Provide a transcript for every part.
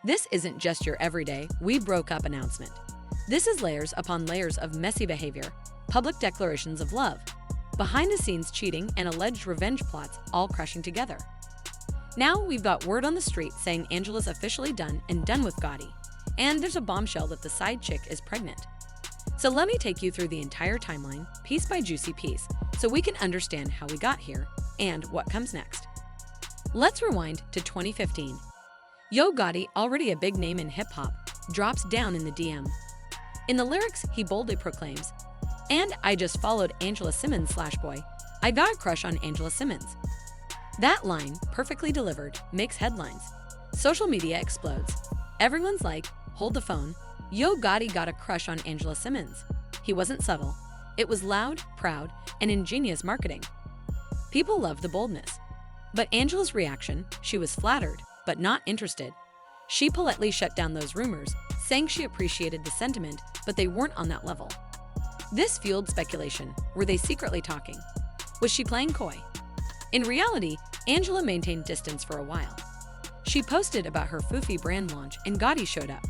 This isn't just your everyday "we broke up" announcement. This is layers upon layers of messy behavior, public declarations of love, behind-the-scenes cheating, and alleged revenge plots all crashing together. Now we've got word on the street saying Angela's officially done with Gotti, and there's a bombshell that the side chick is pregnant. So let me take you through the entire timeline, piece by juicy piece, so we can understand how we got here and what comes next. Let's rewind to 2015. Yo Gotti, already a big name in hip-hop, drops down in the DM. In the lyrics, he boldly proclaims, "And I just followed Angela Simmons / boy. I got a crush on Angela Simmons." That line, perfectly delivered, makes headlines. Social media explodes. Everyone's like, hold the phone. Yo Gotti got a crush on Angela Simmons. He wasn't subtle. It was loud, proud, and ingenious marketing. People loved the boldness. But Angela's reaction, she was flattered, but not interested. She politely shut down those rumors, saying she appreciated the sentiment, but they weren't on that level. This fueled speculation. Were they secretly talking? Was she playing coy? In reality, Angela maintained distance for a while. She posted about her foofy brand launch and Gotti showed up.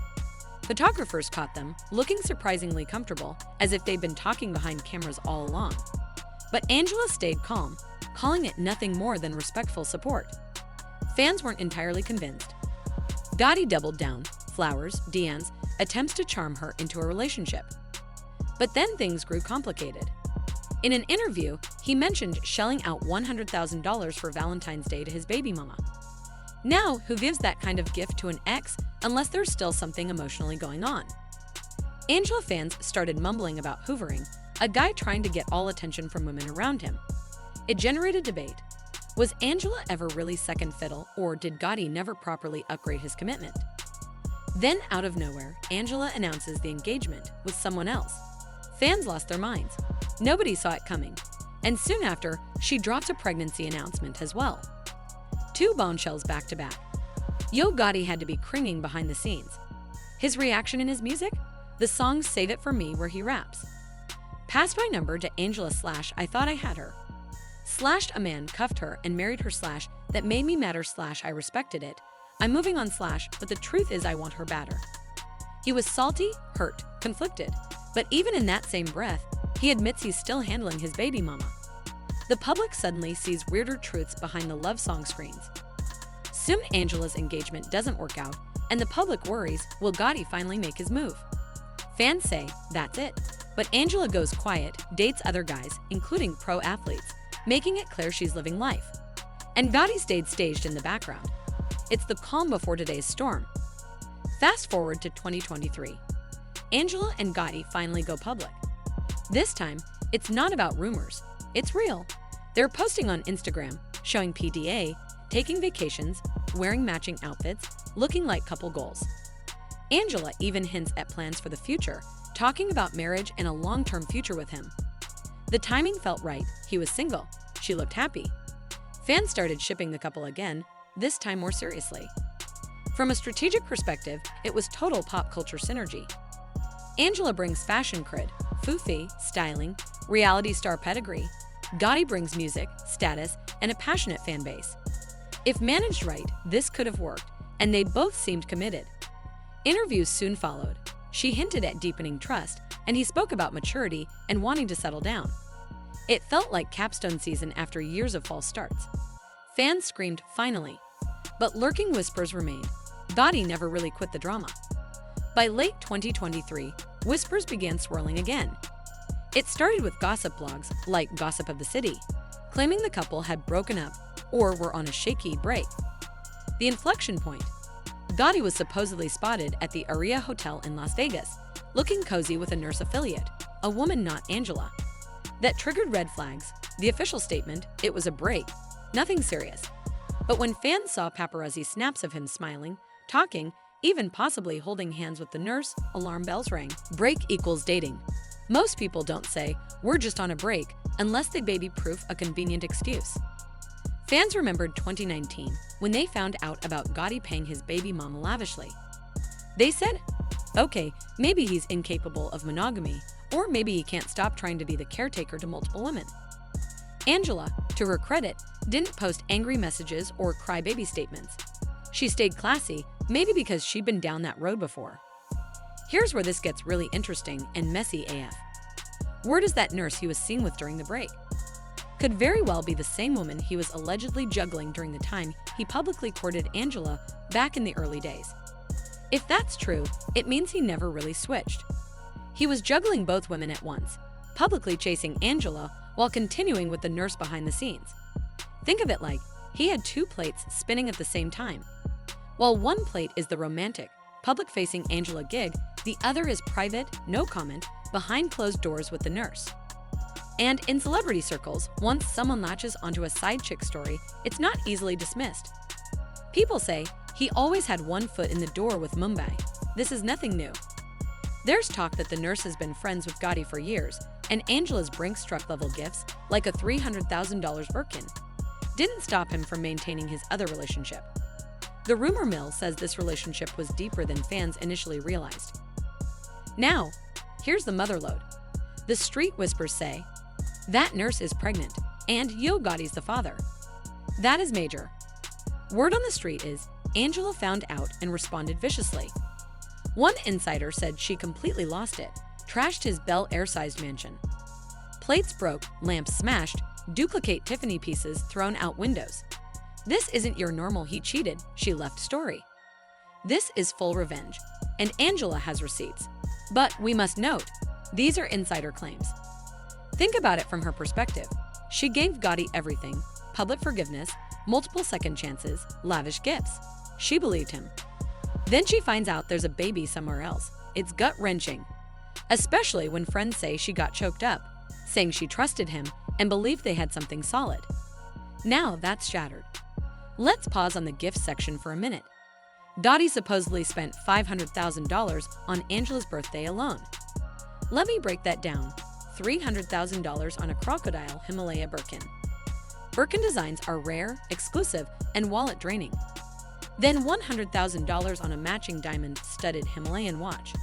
Photographers caught them, looking surprisingly comfortable, as if they'd been talking behind cameras all along. But Angela stayed calm, calling it nothing more than respectful support. Fans weren't entirely convinced. Gotti doubled down, flowers, DMs, attempts to charm her into a relationship. But then things grew complicated. In an interview, he mentioned shelling out $100,000 for Valentine's Day to his baby mama. Now, who gives that kind of gift to an ex unless there's still something emotionally going on? Angela fans started mumbling about hoovering, a guy trying to get all attention from women around him. It generated debate. Was Angela ever really second fiddle, or did Gotti never properly upgrade his commitment? Then, out of nowhere, Angela announces the engagement with someone else. Fans lost their minds. Nobody saw it coming. And soon after, she dropped a pregnancy announcement as well. Two bombshells back to back. Yo Gotti had to be cringing behind the scenes. His reaction in his music? The song Save It For Me, where he raps. Passed my number to Angela / I thought I had her. / a man cuffed her and married her / that made me madder / I respected it. I'm moving on / but the truth is I want her badder. He was salty, hurt, conflicted. But even in that same breath, he admits he's still handling his baby mama. The public suddenly sees weirder truths behind the love song screens. Soon Angela's engagement doesn't work out, and the public worries, will Gotti finally make his move? Fans say, that's it. But Angela goes quiet, dates other guys, including pro athletes, making it clear she's living life. And Gotti stayed staged in the background. It's the calm before today's storm. Fast forward to 2023. Angela and Gotti finally go public. This time, it's not about rumors. It's real. They're posting on Instagram, showing PDA, taking vacations, wearing matching outfits, looking like couple goals. Angela even hints at plans for the future, talking about marriage and a long-term future with him. The timing felt right. He was single. She looked happy. Fans started shipping the couple again, this time more seriously. From a strategic perspective, it was total pop culture synergy. Angela brings fashion cred, foofy, styling, reality star pedigree. Gotti brings music, status, and a passionate fan base. If managed right, this could have worked, and they both seemed committed. Interviews soon followed. She hinted at deepening trust, and he spoke about maturity and wanting to settle down. It felt like capstone season after years of false starts. Fans screamed, finally. But lurking whispers remained. Gotti never really quit the drama. By late 2023, whispers began swirling again. It started with gossip blogs, like Gossip of the City, claiming the couple had broken up or were on a shaky break. The inflection point. Gotti was supposedly spotted at the Aria Hotel in Las Vegas, looking cozy with a nurse affiliate, a woman not Angela. That triggered red flags. The official statement, it was a break, nothing serious. But when fans saw paparazzi snaps of him smiling, talking, even possibly holding hands with the nurse, alarm bells rang. Break equals dating. Most people don't say, we're just on a break, unless they baby-proof a convenient excuse. Fans remembered 2019, when they found out about Gotti paying his baby mama lavishly. They said, okay, maybe he's incapable of monogamy, or maybe he can't stop trying to be the caretaker to multiple women. Angela, to her credit, didn't post angry messages or crybaby statements. She stayed classy, Maybe because she'd been down that road before. Here's where this gets really interesting and messy AF. Word is that nurse he was seen with during the break could very well be the same woman he was allegedly juggling during the time he publicly courted Angela back in the early days. If that's true, it means he never really switched. He was juggling both women at once, publicly chasing Angela while continuing with the nurse behind the scenes. Think of it like he had two plates spinning at the same time. While one plate is the romantic, public-facing Angela gig, the other is private, no comment, behind closed doors with the nurse. And in celebrity circles, once someone latches onto a side chick story, it's not easily dismissed. People say he always had one foot in the door with Mumbai. This is nothing new. There's talk that the nurse has been friends with Gotti for years, and Angela's Brinks-truck-level gifts, like a $300,000 Birkin, didn't stop him from maintaining his other relationship. The rumor mill says this relationship was deeper than fans initially realized. Now, here's the motherlode. The street whispers say, that nurse is pregnant, and Yo Gotti's the father. That is major. Word on the street is, Angela found out and responded viciously. One insider said she completely lost it, trashed his Bel Air-sized mansion. Plates broke, lamps smashed, duplicate Tiffany pieces thrown out windows. This isn't your normal he cheated, she left story. This is full revenge, and Angela has receipts. But we must note, these are insider claims. Think about it from her perspective. She gave Gotti everything: public forgiveness, multiple second chances, lavish gifts. She believed him. Then she finds out there's a baby somewhere else. It's gut-wrenching, especially when friends say she got choked up, saying she trusted him and believed they had something solid. Now that's shattered. Let's pause on the gift section for a minute. Gotti supposedly spent $500,000 on Angela's birthday alone. Let me break that down. $300,000 on a crocodile Himalaya Birkin. Birkin designs are rare, exclusive, and wallet-draining. Then $100,000 on a matching diamond-studded Himalayan watch.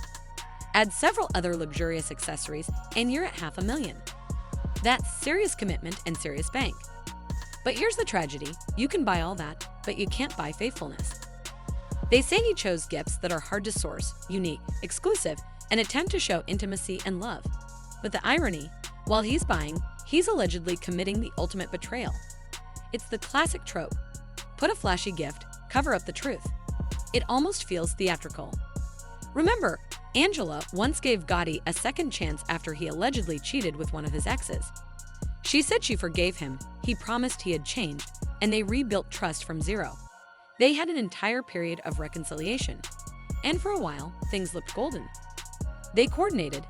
Add several other luxurious accessories, and you're at $500,000. That's serious commitment and serious bank. But here's the tragedy. You can buy all that, but you can't buy faithfulness. They say he chose gifts that are hard to source, unique, exclusive, and attempt to show intimacy and love. But the irony, while he's buying, he's allegedly committing the ultimate betrayal. It's the classic trope. Put a flashy gift, cover up the truth. It almost feels theatrical. Remember, Angela once gave Gotti a second chance after he allegedly cheated with one of his exes. She said she forgave him, he promised he had changed, and they rebuilt trust from zero. They had an entire period of reconciliation. And for a while, things looked golden. They coordinated.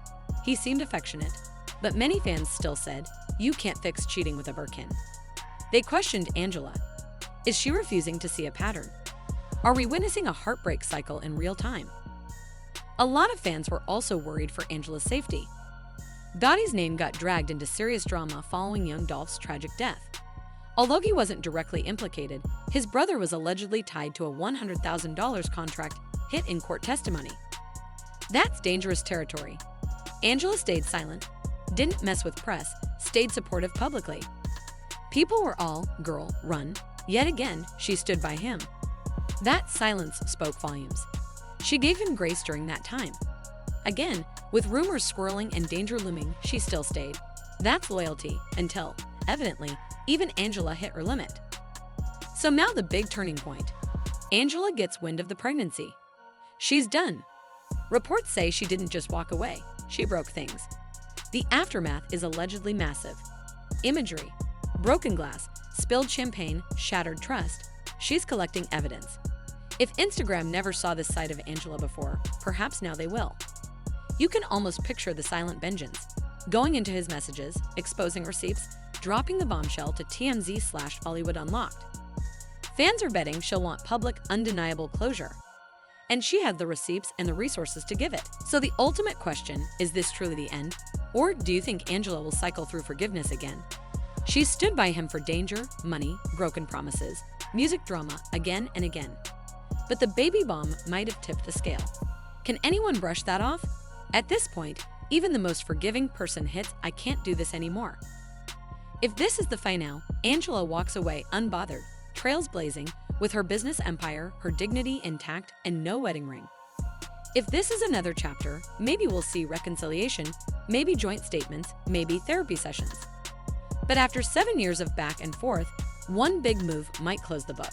He seemed affectionate, but many fans still said, you can't fix cheating with a Birkin. They questioned Angela. Is she refusing to see a pattern? Are we witnessing a heartbreak cycle in real time? A lot of fans were also worried for Angela's safety. Gotti's name got dragged into serious drama following young Dolph's tragic death. Although he wasn't directly implicated, his brother was allegedly tied to a $100,000 contract hit in court testimony. That's dangerous territory. Angela stayed silent, didn't mess with press, stayed supportive publicly. People were all, girl, run. Yet again, she stood by him. That silence spoke volumes. She gave him grace during that time. Again, with rumors swirling and danger looming, she still stayed. That's loyalty, until, evidently, even Angela hit her limit. So now the big turning point. Angela gets wind of the pregnancy. She's done. Reports say she didn't just walk away, she broke things. The aftermath is allegedly massive. Imagery, broken glass, spilled champagne, shattered trust. She's collecting evidence. If Instagram never saw this side of Angela before, perhaps now they will. You can almost picture the silent vengeance, going into his messages, exposing receipts, dropping the bombshell to TMZ/Hollywood Unlocked. Fans are betting she'll want public, undeniable closure. And she had the receipts and the resources to give it. So the ultimate question, is this truly the end? Or do you think Angela will cycle through forgiveness again? She stood by him for danger, money, broken promises, music drama again and again. But the baby bomb might have tipped the scale. Can anyone brush that off? At this point, even the most forgiving person hits "I can't do this anymore." If this is the finale, Angela walks away unbothered, trails blazing, with her business empire, her dignity intact, and no wedding ring. If this is another chapter, maybe we'll see reconciliation, maybe joint statements, maybe therapy sessions. But after 7 years of back and forth, one big move might close the book.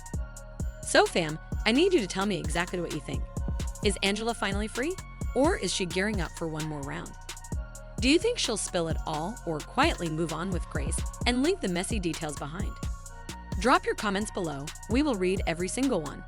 So fam, I need you to tell me exactly what you think. Is Angela finally free? Or is she gearing up for one more round? Do you think she'll spill it all or quietly move on with grace and leave the messy details behind? Drop your comments below. We will read every single one.